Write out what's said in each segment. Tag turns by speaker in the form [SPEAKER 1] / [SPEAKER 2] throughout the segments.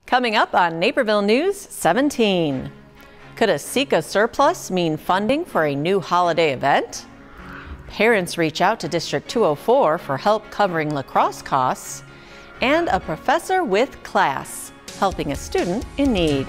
[SPEAKER 1] Coming up on Naperville News 17. Could a SICA surplus mean funding for a new holiday event? Parents reach out to District 204 for help covering lacrosse costs. And a professor with class, helping a student in need.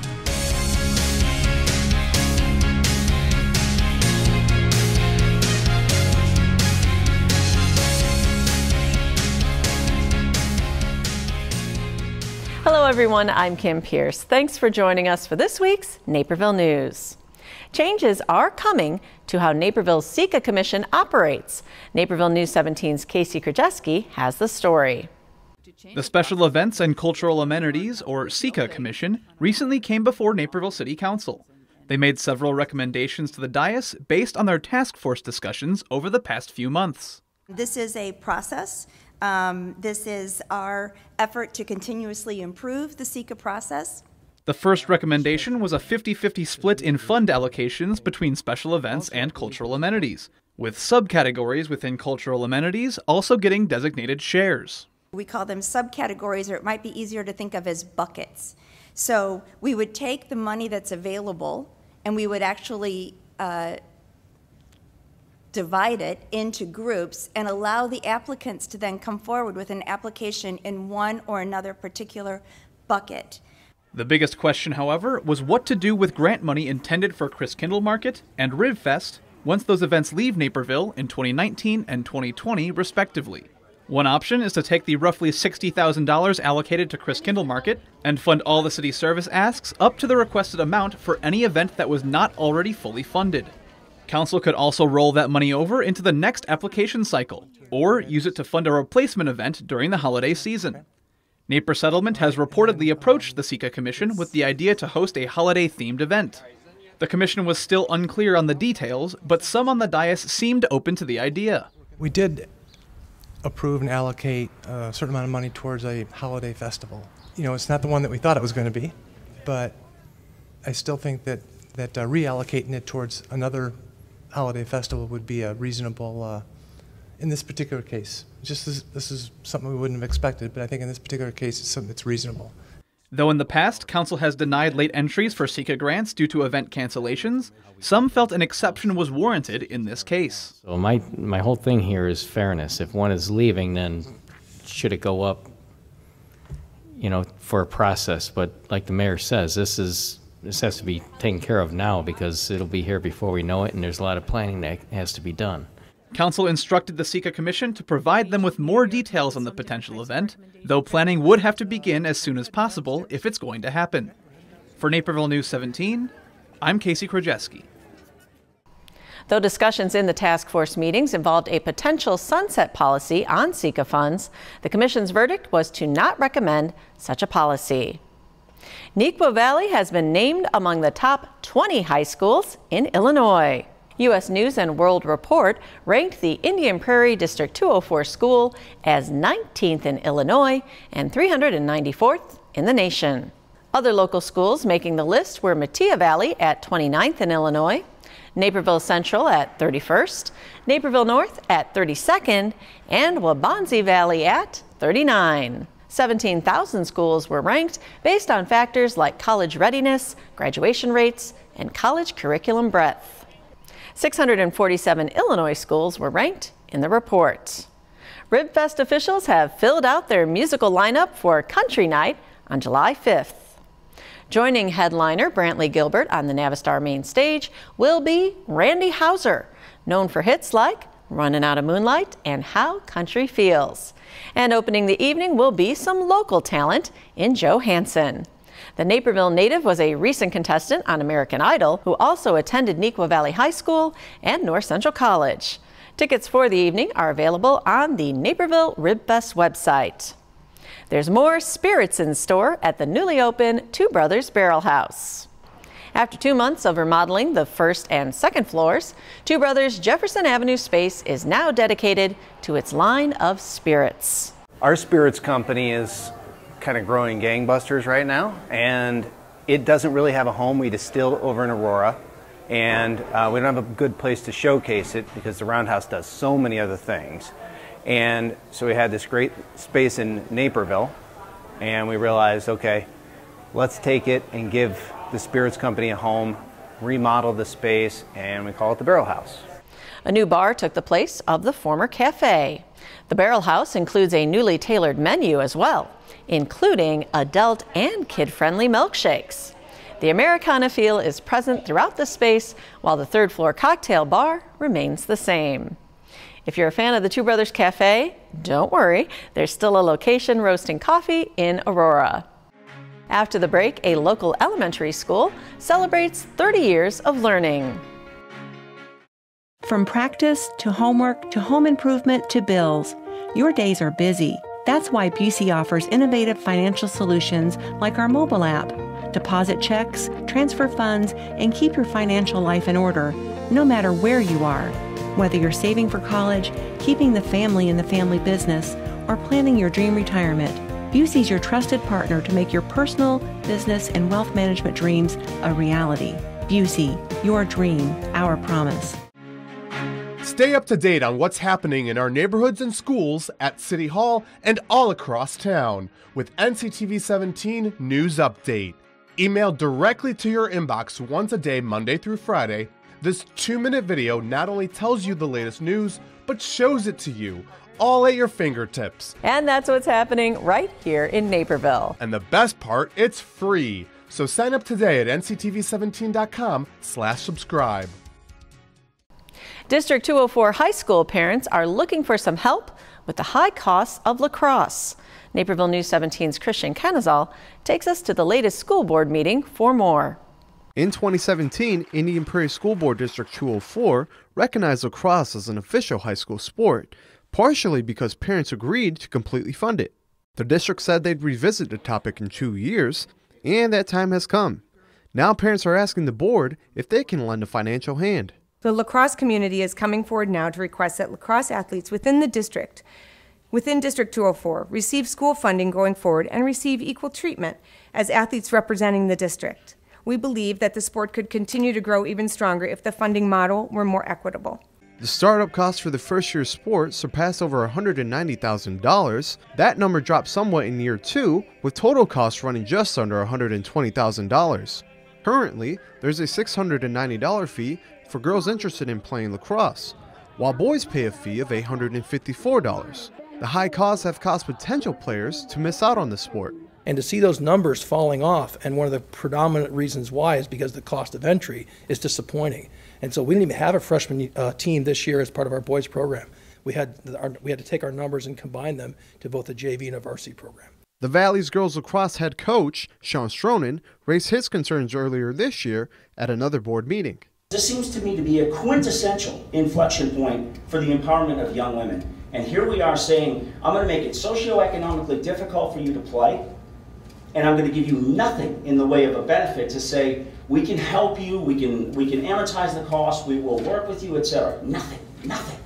[SPEAKER 1] Hello everyone, I'm Kim Pierce. Thanks for joining us for this week's Naperville News. Changes are coming to how Naperville's SICA Commission operates. Naperville News 17's Casey Krajewski has the story.
[SPEAKER 2] The Special Events and Cultural Amenities, or SICA Commission, recently came before Naperville City Council. They made several recommendations to the dais based on their task force discussions over the past few months.
[SPEAKER 3] This is a process. This is our effort to continuously improve the SICA process.
[SPEAKER 2] The first recommendation was a 50-50 split in fund allocations between special events and cultural amenities, with subcategories within cultural amenities also getting designated shares.
[SPEAKER 3] We call them subcategories, or it might be easier to think of as buckets. So we would take the money that's available and we would actually divide it into groups and allow the applicants to then come forward with an application in one or another particular bucket.
[SPEAKER 2] The biggest question, however, was what to do with grant money intended for Christkindl Market and Ribfest once those events leave Naperville in 2019 and 2020, respectively. One option is to take the roughly $60,000 allocated to Christkindl Market and fund all the city service asks up to the requested amount for any event that was not already fully funded. Council could also roll that money over into the next application cycle, or use it to fund a replacement event during the holiday season. Naper Settlement has reportedly approached the SICA Commission with the idea to host a holiday-themed event. The Commission was still unclear on the details, but some on the dais seemed open to the idea.
[SPEAKER 4] We did approve and allocate a certain amount of money towards a holiday festival. You know, it's not the one that we thought it was going to be, but I still think that reallocating it towards another holiday festival would be a reasonable, in this particular case. This is something we wouldn't have expected, but I think in this particular case it's something that's reasonable.
[SPEAKER 2] Though in the past, Council has denied late entries for SICA grants due to event cancellations, some felt an exception was warranted in this case.
[SPEAKER 5] So my whole thing here is fairness. If one is leaving, then should it go up, you know, for a process? But like the mayor says, this has to be taken care of now because it'll be here before we know it, and there's a lot of planning that has to be done.
[SPEAKER 2] Council instructed the SICA Commission to provide them with more details on the potential event, though planning would have to begin as soon as possible if it's going to happen. For Naperville News 17, I'm Casey Krajewski.
[SPEAKER 1] Though discussions in the task force meetings involved a potential sunset policy on SICA funds, the Commission's verdict was to not recommend such a policy. Neuqua Valley has been named among the top 20 high schools in Illinois. U.S. News and World Report ranked the Indian Prairie District 204 school as 19th in Illinois and 394th in the nation. Other local schools making the list were Metea Valley at 29th in Illinois, Naperville Central at 31st, Naperville North at 32nd, and Waubonsie Valley at 39. 17,000 schools were ranked based on factors like college readiness, graduation rates, and college curriculum breadth. 647 Illinois schools were ranked in the report. Ribfest officials have filled out their musical lineup for Country Night on July 5th. Joining headliner Brantley Gilbert on the Navistar main stage will be Randy Houser, known for hits like Running Out of Moonlight and How Country Feels. And opening the evening will be some local talent in Joe Hansen. The Naperville native was a recent contestant on American Idol who also attended Neuqua Valley High School and North Central College. Tickets for the evening are available on the Naperville Ribfest website. There's more spirits in store at the newly opened Two Brothers Barrel House. After 2 months of remodeling the first and second floors, Two Brothers Jefferson Avenue space is now dedicated to its line of spirits.
[SPEAKER 6] Our spirits company is kind of growing gangbusters right now, and it doesn't really have a home. We distill over in Aurora, and we don't have a good place to showcase it because the Roundhouse does so many other things. And so we had this great space in Naperville, and we realized, okay, let's take it and give the Spirits Company a home, remodel the space, and we call it the Barrel House.
[SPEAKER 1] A new bar took the place of the former cafe. The Barrel House includes a newly tailored menu as well, including adult and kid-friendly milkshakes. The Americana feel is present throughout the space, while the third-floor cocktail bar remains the same. If you're a fan of the Two Brothers Cafe, don't worry, there's still a location roasting coffee in Aurora. After the break, a local elementary school celebrates 30 years of learning.
[SPEAKER 7] From practice to homework to home improvement to bills, your days are busy. That's why Busey offers innovative financial solutions like our mobile app. Deposit checks, transfer funds, and keep your financial life in order, no matter where you are. Whether you're saving for college, keeping the family in the family business, or planning your dream retirement, Busey's your trusted partner to make your personal, business, and wealth management dreams a reality. Busey, your dream, our promise.
[SPEAKER 8] Stay up to date on what's happening in our neighborhoods and schools at City Hall and all across town with NCTV 17 News Update. Emailed directly to your inbox once a day, Monday through Friday, this 2-minute video not only tells you the latest news, but shows it to you, all at your fingertips.
[SPEAKER 1] And that's what's happening right here in Naperville.
[SPEAKER 8] And the best part, it's free. So sign up today at nctv17.com/subscribe.
[SPEAKER 1] District 204 high school parents are looking for some help with the high costs of lacrosse. Naperville News 17's Christian Kenazal takes us to the latest school board meeting for more.
[SPEAKER 9] In 2017, Indian Prairie School Board District 204 recognized lacrosse as an official high school sport, partially because parents agreed to completely fund it. The district said they'd revisit the topic in 2 years, and that time has come. Now parents are asking the board if they can lend a financial hand.
[SPEAKER 10] The lacrosse community is coming forward now to request that lacrosse athletes within District 204, receive school funding going forward and receive equal treatment as athletes representing the district. We believe that the sport could continue to grow even stronger if the funding model were more equitable.
[SPEAKER 9] The startup cost for the first year sport surpassed over $190,000. That number dropped somewhat in year 2, with total costs running just under $120,000. Currently, there's a $690 fee for girls interested in playing lacrosse, while boys pay a fee of $854. The high costs have caused potential players to miss out on the sport.
[SPEAKER 11] And to see those numbers falling off, and one of the predominant reasons why is because the cost of entry is disappointing. And so we didn't even have a freshman team this year as part of our boys program. We had to take our numbers and combine them to both a JV and a varsity program.
[SPEAKER 9] The Valley's girls lacrosse head coach, Sean Stronin, raised his concerns earlier this year at another board meeting.
[SPEAKER 12] This seems to me to be a quintessential inflection point for the empowerment of young women. And here we are saying, I'm going to make it socioeconomically difficult for you to play, and I'm going to give you nothing in the way of a benefit to say, we can help you, we can amortize the cost, we will work with you, etc. Nothing, nothing.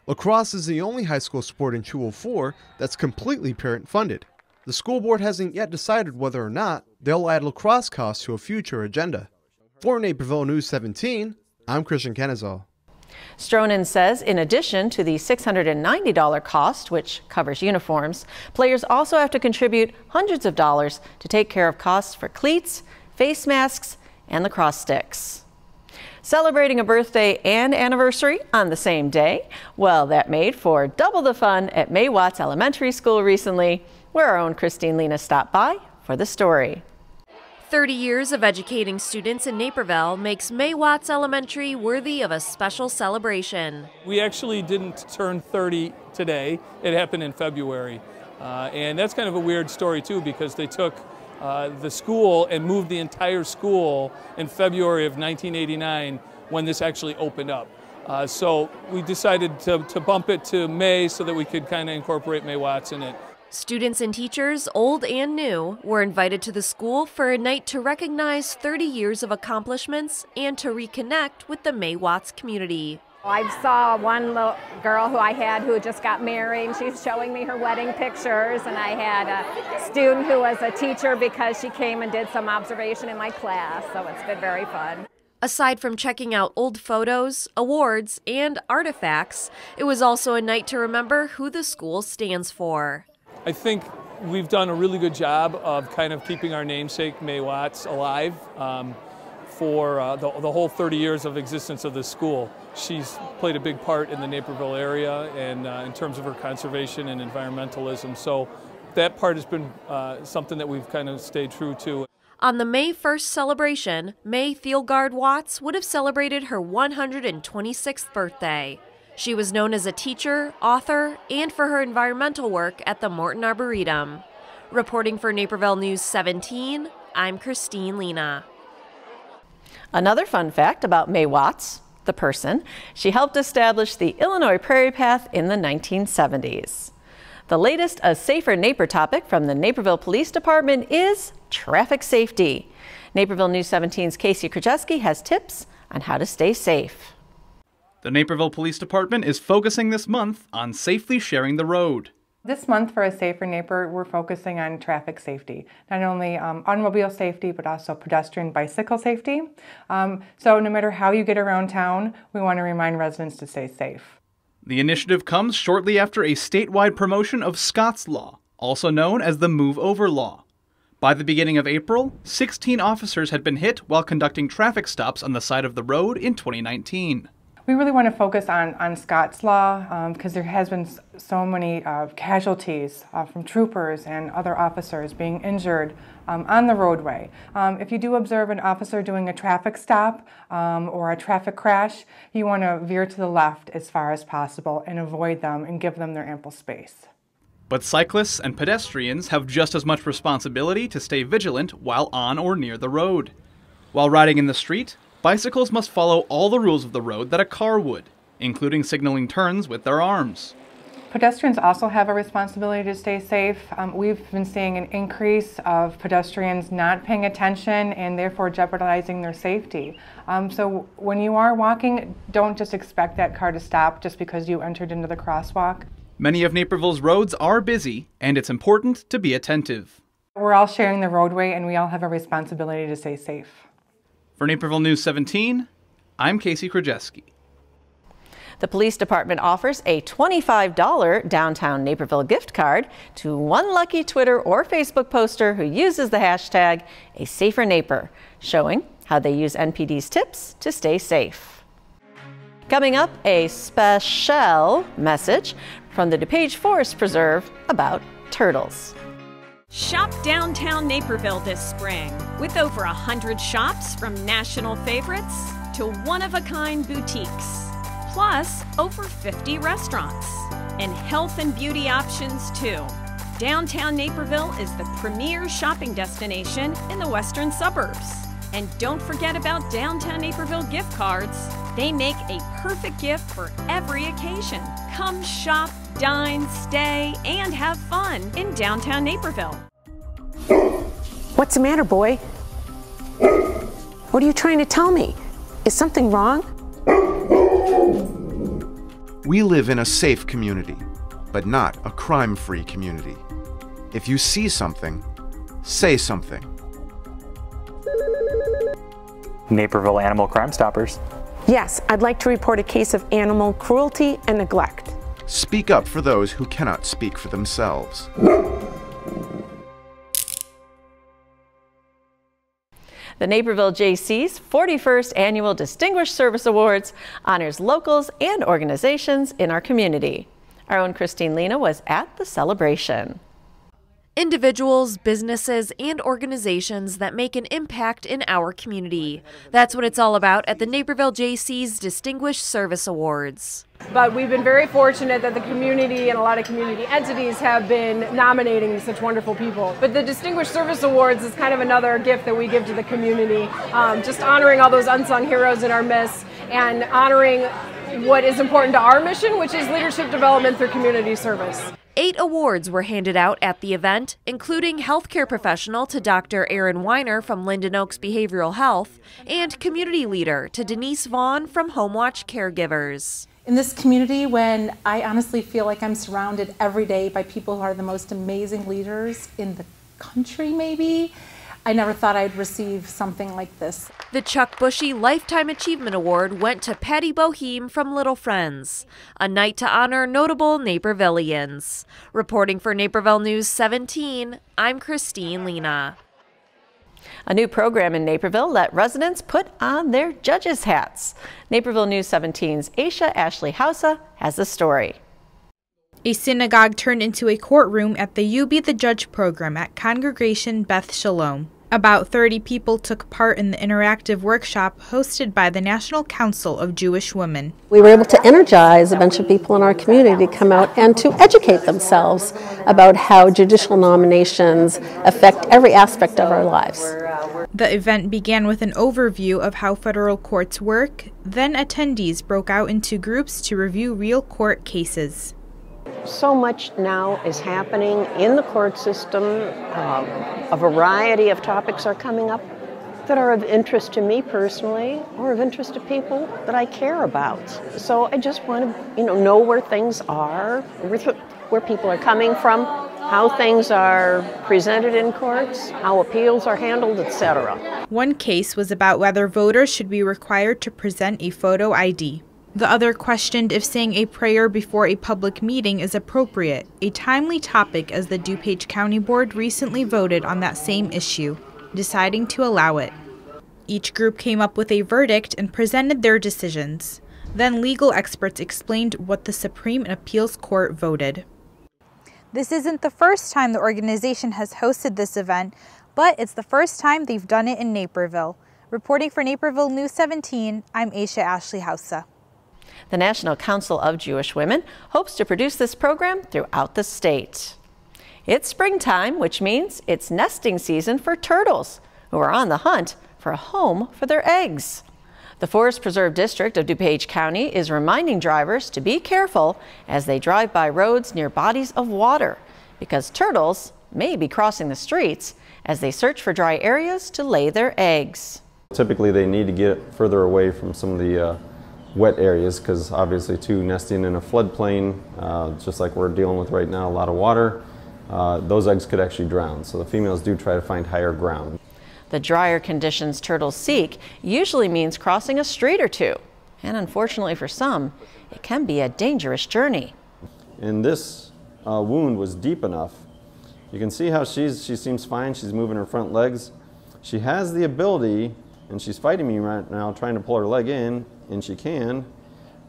[SPEAKER 9] Lacrosse is the only high school sport in 204 that's completely parent funded. The school board hasn't yet decided whether or not they'll add lacrosse costs to a future agenda. For Naperville News 17, I'm Christian Kenazal.
[SPEAKER 1] Stronin says in addition to the $690 cost, which covers uniforms, players also have to contribute hundreds of dollars to take care of costs for cleats, face masks, and lacrosse sticks. Celebrating a birthday and anniversary on the same day? Well, that made for double the fun at May Watts Elementary School recently, where our own Christine Lena stopped by for the story.
[SPEAKER 13] 30 years of educating students in Naperville makes May Watts Elementary worthy of a special celebration.
[SPEAKER 14] We actually didn't turn 30 today. It happened in February. And that's kind of a weird story too, because they took the school and moved the entire school in February of 1989 when this actually opened up. So we decided to bump it to May so that we could kind of incorporate May Watts in it.
[SPEAKER 13] Students and teachers, old and new, were invited to the school for a night to recognize 30 years of accomplishments and to reconnect with the May Watts community.
[SPEAKER 15] I saw one little girl who I had who just got married. She's showing me her wedding pictures, and I had a student who was a teacher because she came and did some observation in my class, so it's been very fun.
[SPEAKER 13] Aside from checking out old photos, awards, and artifacts, it was also a night to remember who the school stands for.
[SPEAKER 14] I think we've done a really good job of kind of keeping our namesake, May Watts, alive for the whole 30 years of existence of this school. She's played a big part in the Naperville area and in terms of her conservation and environmentalism. So that part has been something that we've kind of stayed true to.
[SPEAKER 13] On the May 1st celebration, May Thielgard Watts would have celebrated her 126th birthday. She was known as a teacher, author, and for her environmental work at the Morton Arboretum. Reporting for Naperville News 17, I'm Christine Lena.
[SPEAKER 1] Another fun fact about May Watts, the person, she helped establish the Illinois Prairie Path in the 1970s. The latest A Safer Naper topic from the Naperville Police Department is traffic safety. Naperville News 17's Casey Krajewski has tips on how to stay safe.
[SPEAKER 2] The Naperville Police Department is focusing this month on safely sharing the road.
[SPEAKER 16] This month for A Safer Naper, we're focusing on traffic safety, not only automobile safety, but also pedestrian bicycle safety. So no matter how you get around town, we want to remind residents to stay safe.
[SPEAKER 2] The initiative comes shortly after a statewide promotion of Scott's Law, also known as the Move Over Law. By the beginning of April, 16 officers had been hit while conducting traffic stops on the side of the road in 2019.
[SPEAKER 16] We really want to focus on Scott's Law because there has been so many casualties from troopers and other officers being injured on the roadway. If you do observe an officer doing a traffic stop or a traffic crash, you want to veer to the left as far as possible and avoid them and give them their ample space.
[SPEAKER 2] But cyclists and pedestrians have just as much responsibility to stay vigilant while on or near the road. While riding in the street, bicycles must follow all the rules of the road that a car would, including signaling turns with their arms.
[SPEAKER 16] Pedestrians also have a responsibility to stay safe. We've been seeing an increase of pedestrians not paying attention and therefore jeopardizing their safety. So when you are walking, don't just expect that car to stop just because you entered into the crosswalk.
[SPEAKER 2] Many of Naperville's roads are busy, and it's important to be attentive.
[SPEAKER 16] We're all sharing the roadway and we all have a responsibility to stay safe.
[SPEAKER 2] For Naperville News 17, I'm Casey Krajewski.
[SPEAKER 1] The police department offers a $25 downtown Naperville gift card to one lucky Twitter or Facebook poster who uses the hashtag #ASaferNaper, showing how they use NPD's tips to stay safe. Coming up, a special message from the DuPage Forest Preserve about turtles.
[SPEAKER 17] Shop downtown Naperville this spring with over 100 shops from national favorites to one-of-a-kind boutiques, plus over 50 restaurants and health and beauty options too. Downtown Naperville is the premier shopping destination in the western suburbs. And don't forget about Downtown Naperville gift cards. They make a perfect gift for every occasion. Come shop, dine, stay, and have fun in downtown Naperville.
[SPEAKER 18] What's the matter, boy? What are you trying to tell me? Is something wrong?
[SPEAKER 19] We live in a safe community, but not a crime-free community. If you see something, say something.
[SPEAKER 20] Naperville Animal Crime Stoppers.
[SPEAKER 18] Yes, I'd like to report a case of animal cruelty and neglect.
[SPEAKER 19] Speak up for those who cannot speak for themselves.
[SPEAKER 1] The Naperville JC's 41st Annual Distinguished Service Awards honors locals and organizations in our community. Our own Christine Lena was at the celebration.
[SPEAKER 13] Individuals, businesses, and organizations that make an impact in our community. That's what it's all about at the Naperville JC's Distinguished Service Awards.
[SPEAKER 21] But we've been very fortunate that the community and a lot of community entities have been nominating such wonderful people. But the Distinguished Service Awards is kind of another gift that we give to the community, just honoring all those unsung heroes in our midst and honoring what is important to our mission, which is leadership development through community service.
[SPEAKER 13] 8 awards were handed out at the event, including healthcare professional to Dr. Erin Weiner from Linden Oaks Behavioral Health and community leader to Denise Vaughn from Homewatch Caregivers.
[SPEAKER 22] In this community, when I honestly feel like I'm surrounded every day by people who are the most amazing leaders in the country, maybe, I never thought I'd receive something like this.
[SPEAKER 13] The Chuck Bushy Lifetime Achievement Award went to Patty Boheme from Little Friends, a night to honor notable Napervillians. Reporting for Naperville News 17, I'm Christine Lena.
[SPEAKER 1] A new program in Naperville let residents put on their judges' hats. Naperville News 17's Aisha Ashley Hausa has the story.
[SPEAKER 3] A synagogue turned into a courtroom at the You Be the Judge program at Congregation Beth Shalom. About 30 people took part in the interactive workshop hosted by the National Council of Jewish Women.
[SPEAKER 4] We were able to energize a bunch of people in our community to come out and to educate themselves about how judicial nominations affect every aspect of our lives.
[SPEAKER 3] The event began with an overview of how federal courts work, then attendees broke out into groups to review real court cases.
[SPEAKER 23] So much now is happening in the court system. A variety of topics are coming up that are of interest to me personally or of interest to people that I care about. So I just want to know where things are, where people are coming from, how things are presented in courts, how appeals are handled, etc.
[SPEAKER 3] One case was about whether voters should be required to present a photo ID. The other questioned if saying a prayer before a public meeting is appropriate, a timely topic as the DuPage County Board recently voted on that same issue, deciding to allow it. Each group came up with a verdict and presented their decisions. Then legal experts explained what the Supreme Appeals Court voted. This isn't the first time the organization has hosted this event, but it's the first time they've done it in Naperville. Reporting for Naperville News 17, I'm Aisha Ashley Hausa.
[SPEAKER 1] The National Council of Jewish Women hopes to produce this program throughout the state. It's springtime, which means it's nesting season for turtles, who are on the hunt for a home for their eggs. The Forest Preserve District of DuPage County is reminding drivers to be careful as they drive by roads near bodies of water, because turtles may be crossing the streets as they search for dry areas to lay their eggs.
[SPEAKER 24] Typically, they need to get further away from some of the wet areas, because obviously too, nesting in a floodplain, just like we're dealing with right now, a lot of water, those eggs could actually drown. So the females do try to find higher ground.
[SPEAKER 1] The drier conditions turtles seek usually means crossing a street or two. And unfortunately for some, it can be a dangerous journey.
[SPEAKER 24] And this wound was deep enough. You can see how she seems fine. She's moving her front legs. She has the ability, and she's fighting me right now, trying to pull her leg in, and she can,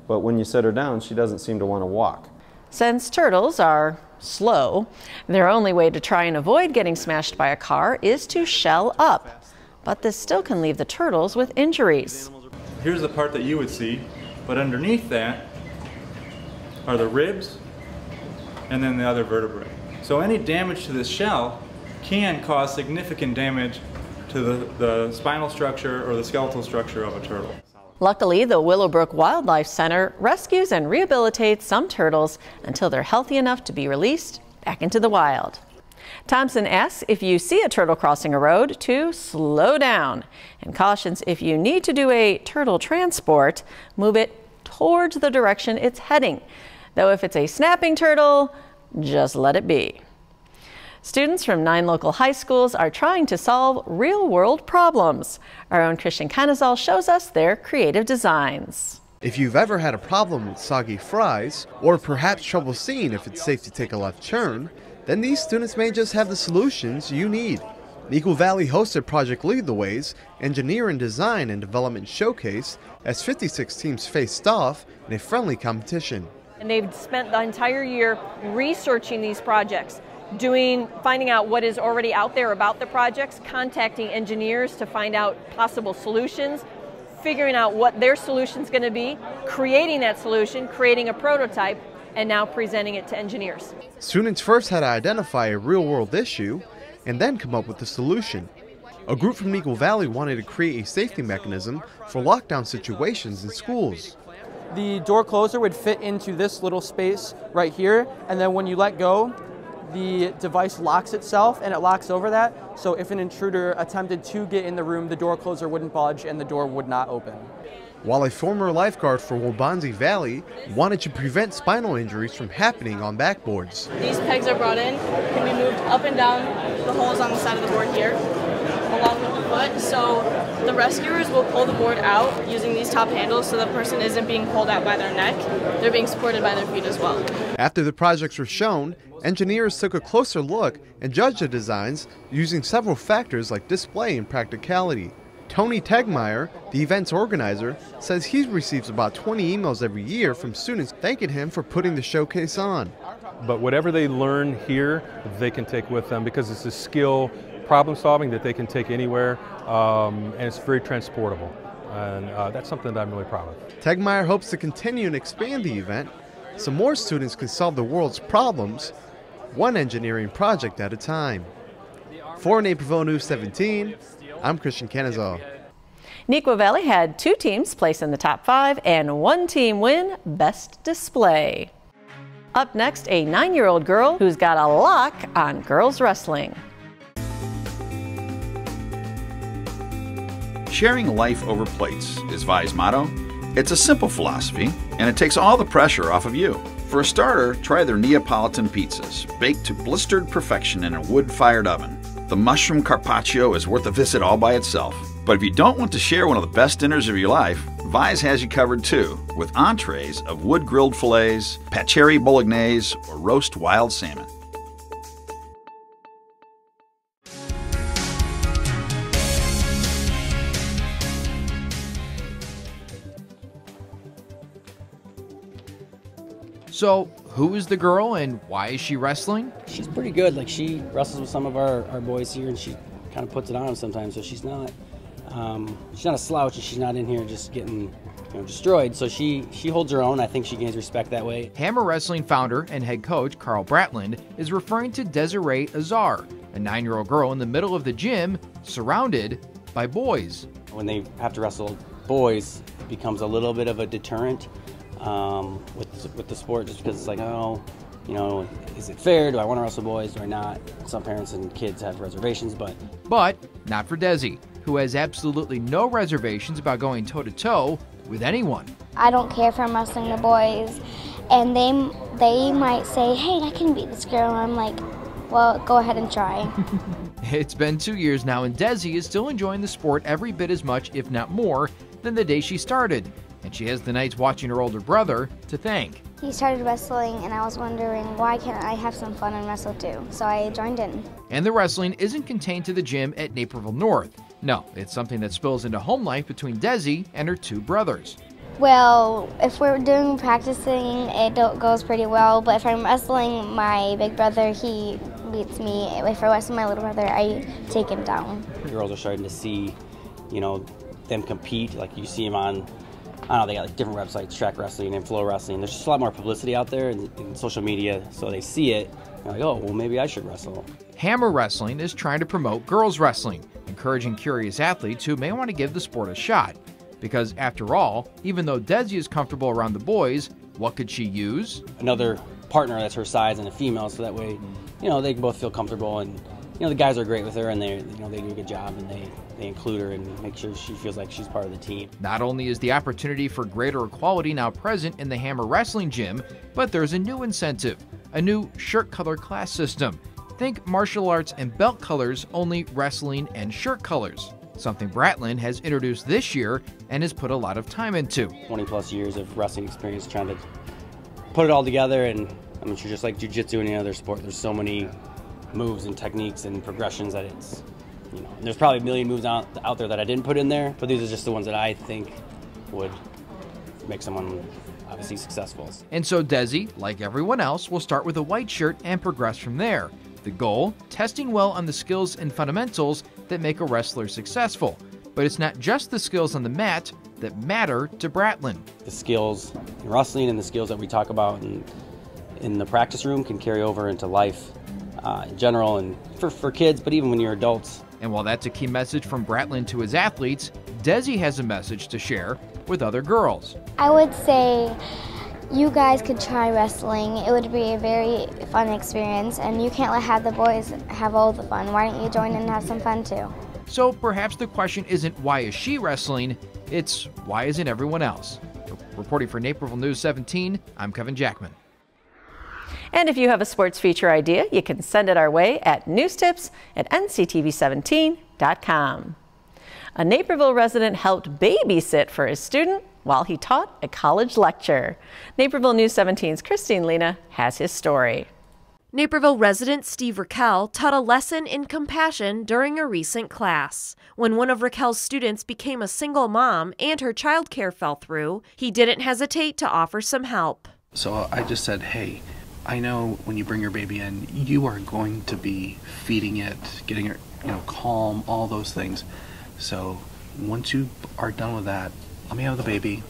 [SPEAKER 24] but when you set her down, she doesn't seem to want to walk.
[SPEAKER 1] Since turtles are slow, their only way to try and avoid getting smashed by a car is to shell up. But this still can leave the turtles with injuries.
[SPEAKER 25] Here's the part that you would see, but underneath that are the ribs and then the other vertebrae. So any damage to this shell can cause significant damage to the spinal structure or the skeletal structure of a turtle.
[SPEAKER 1] Luckily, the Willowbrook Wildlife Center rescues and rehabilitates some turtles until they're healthy enough to be released back into the wild. Thompson asks if you see a turtle crossing a road to slow down, and cautions if you need to do a turtle transport, move it towards the direction it's heading. Though if it's a snapping turtle, just let it be. Students from 9 local high schools are trying to solve real-world problems. Our own Christian Kenazal shows us their creative designs.
[SPEAKER 9] If you've ever had a problem with soggy fries, or perhaps trouble seeing if it's safe to take a left turn, then these students may just have the solutions you need. The Eagle Valley hosted Project Lead the Way's Engineering Design and Development Showcase as 56 teams faced off in a friendly competition.
[SPEAKER 26] And they've spent the entire year researching these projects, finding out what is already out there about the projects, contacting engineers to find out possible solutions, figuring out what their solution's going to be, creating that solution, creating a prototype, and now presenting it to engineers.
[SPEAKER 9] Students first had to identify a real-world issue and then come up with a solution. A group from Eagle Valley wanted to create a safety mechanism for lockdown situations in schools.
[SPEAKER 27] The door closer would fit into this little space right here, and then when you let go, the device locks itself and it locks over that. So if an intruder attempted to get in the room, the door closer wouldn't budge and the door would not open.
[SPEAKER 9] While a former lifeguard for Waubonsie Valley wanted to prevent spinal injuries from happening on backboards.
[SPEAKER 28] These pegs are brought in, can be moved up and down the holes on the side of the board here,
[SPEAKER 5] front, so the rescuers will pull the board out using these top handles so the person isn't being pulled out by their neck. They're being supported by their feet as well.
[SPEAKER 9] After the projects were shown, engineers took a closer look and judged the designs using several factors like display and practicality. Tony Tegmeyer, the event's organizer, says he receives about 20 emails every year from students thanking him for putting the showcase on.
[SPEAKER 6] But whatever they learn here, they can take with them because it's a skill, problem solving that they can take anywhere, and it's very transportable. And that's something that I'm really proud of.
[SPEAKER 9] Tegmeyer hopes to continue and expand the event so more students can solve the world's problems, one engineering project at a time. For Naperville News 17, I'm Christian Canizal.
[SPEAKER 1] Neuqua Valley had 2 teams place in the top 5 and 1 team win Best Display. Up next, a 9-year-old girl who's got a lock on girls wrestling.
[SPEAKER 7] Sharing life over plates is Vi's motto. It's a simple philosophy, and it takes all the pressure off of you. For a starter, try their Neapolitan pizzas, baked to blistered perfection in a wood-fired oven. The mushroom carpaccio is worth a visit all by itself. But if you don't want to share one of the best dinners of your life, Vi's has you covered too, with entrees of wood-grilled fillets, paccheri bolognese, or roast wild salmon.
[SPEAKER 8] So, who is the girl and why is she wrestling?
[SPEAKER 10] She's pretty good. Like, she wrestles with some of our boys here, and she kind of puts it on them sometimes. So she's not a slouch, and she's not in here just getting destroyed. So she holds her own. I think she gains respect that way.
[SPEAKER 8] Hammer Wrestling founder and head coach Carl Bratland is referring to Desiree Azar, a 9-year-old girl in the middle of the gym, surrounded by boys.
[SPEAKER 10] When they have to wrestle boys, it becomes a little bit of a deterrent. With the sport, just because it's like, oh, is it fair? Do I want to wrestle boys? Do I not? Some parents and kids have reservations, but
[SPEAKER 8] not for Desi, who has absolutely no reservations about going toe-to-toe with anyone.
[SPEAKER 11] I don't care if I'm wrestling the boys, and they might say, hey, I can beat this girl, and I'm like, well, go ahead and try.
[SPEAKER 8] It's been 2 years now, and Desi is still enjoying the sport every bit as much, if not more, than the day she started. And she has the nights watching her older brother to thank.
[SPEAKER 11] He started wrestling, and I was wondering, why can't I have some fun and wrestle too? So I joined in.
[SPEAKER 8] And the wrestling isn't contained to the gym at Naperville North. No, it's something that spills into home life between Desi and her 2 brothers.
[SPEAKER 11] Well, if we're doing practicing, it goes pretty well. But if I'm wrestling my big brother, he beats me. If I wrestle my little brother, I take him down.
[SPEAKER 10] The girls are starting to see, them compete. Like, you see them on, I don't know, they got like different websites, Track Wrestling and Flow Wrestling. There's just a lot more publicity out there in social media, so they see it. They're like, oh, well, maybe I should wrestle.
[SPEAKER 8] Hammer Wrestling is trying to promote girls wrestling, encouraging curious athletes who may want to give the sport a shot. Because after all, even though Desi is comfortable around the boys, what could she use?
[SPEAKER 10] Another partner that's her size and a female, so that way, they can both feel comfortable, and the guys are great with her, and they do a good job, and they include her and make sure she feels like she's part of the team.
[SPEAKER 8] Not only is the opportunity for greater equality now present in the Hammer Wrestling gym, but there's a new incentive, a new shirt color class system. Think martial arts and belt colors, only wrestling and shirt colors. Something Bratland has introduced this year and has put a lot of time into.
[SPEAKER 10] 20 plus years of wrestling experience trying to put it all together, and I'm sure just like jiu-jitsu and any other sport, there's so many moves and techniques and progressions that it's, there's probably a million moves out there that I didn't put in there, but these are just the ones that I think would make someone obviously successful.
[SPEAKER 8] And so Desi, like everyone else, will start with a white shirt and progress from there. The goal, testing well on the skills and fundamentals that make a wrestler successful. But it's not just the skills on the mat that matter to Bratland.
[SPEAKER 10] The skills in wrestling and the skills that we talk about in the practice room can carry over into life in general, and for kids, but even when you're adults.
[SPEAKER 8] And while that's a key message from Bratland to his athletes, Desi has a message to share with other girls.
[SPEAKER 11] I would say you guys could try wrestling. It would be a very fun experience, and you can't have the boys have all the fun. Why don't you join in and have some fun too?
[SPEAKER 8] So perhaps the question isn't why is she wrestling, it's why isn't everyone else? Reporting for Naperville News 17, I'm Kevin Jackman.
[SPEAKER 1] And if you have a sports feature idea, you can send it our way at newstips@nctv17.com. A Naperville resident helped babysit for his student while he taught a college lecture. Naperville News 17's Christine Lena has his story.
[SPEAKER 13] Naperville resident Steve Raquel taught a lesson in compassion during a recent class. When one of Raquel's students became a single mom and her childcare fell through, he didn't hesitate to offer some help.
[SPEAKER 2] So I just said, hey, I know when you bring your baby in, you are going to be feeding it, getting it, calm, all those things. So once you are done with that, let me have the baby.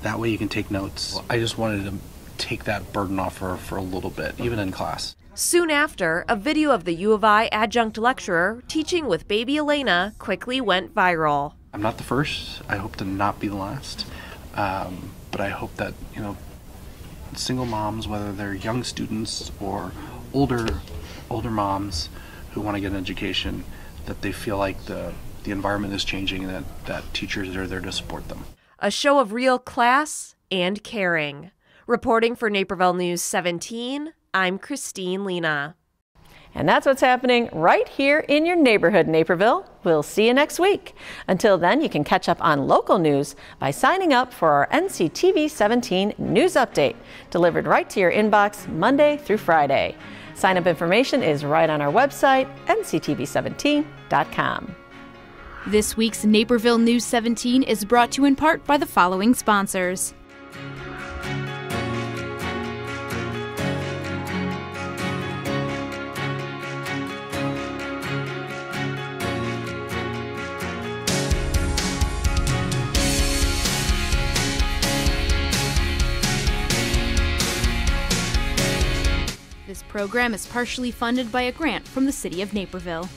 [SPEAKER 2] That way you can take notes. I just wanted to take that burden off her for a little bit, even in class.
[SPEAKER 13] Soon after, a video of the U of I adjunct lecturer teaching with baby Elena quickly went viral.
[SPEAKER 2] I'm not the first. I hope to not be the last. But I hope that, single moms, whether they're young students or older moms who want to get an education, that they feel like the environment is changing and that teachers are there to support them.
[SPEAKER 13] A show of real class and caring. Reporting for Naperville News 17, I'm Christine Lena.
[SPEAKER 1] And that's what's happening right here in your neighborhood, Naperville. We'll see you next week. Until then, you can catch up on local news by signing up for our NCTV 17 News Update, delivered right to your inbox Monday through Friday. Sign-up information is right on our website, nctv17.com.
[SPEAKER 12] This week's Naperville News 17 is brought to you in part by the following sponsors. This program is partially funded by a grant from the City of Naperville.